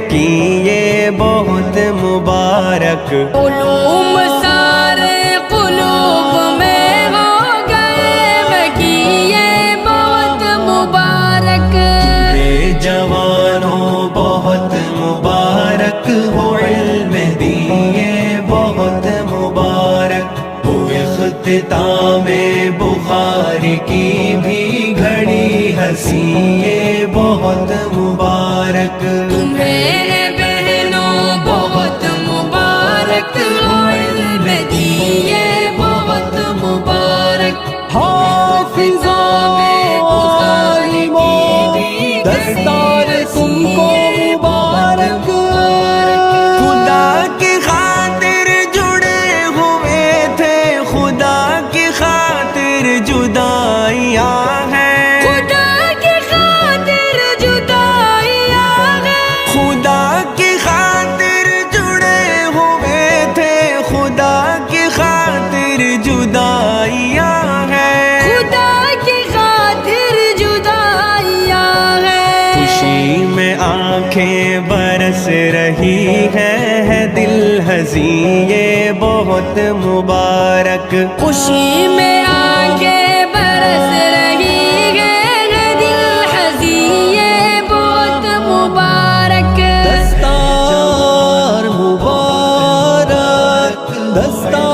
کی یہ بہت مبارک، علوم سارے قلوب میں ہو گئے مکی یہ بہت مبارک، اے جوانوں بہت مبارک ہو، علم دیے بہت مبارک ہو، اختتام بخاری کی بھی گھڑی ہنسی یہ بہت مبارک، تمہیں بہنوں بہت مبارک ہو، علم دیے بہت مبارک، حافظوں عالموں دستار تم کو مبارک، خدا کی خاطر جڑے ہوئے تھے، خدا کی خاطر جدائیاں ہیں، خدا کی خاطر جدائیاں ہیں، خدا کی خاطر جڑے ہوئے تھے، خدا کی خاطر جدائیاں ہیں، خدا کی خاطر جدائیاں ہیں، خوشی میں آنکھیں برس رہی ہے دل ہنسی یہ بہت مبارک، خوشی میں آنکھیں برس رہی ہے دل ہنسی یہ بہت مبارک، دستار مبارک، دستار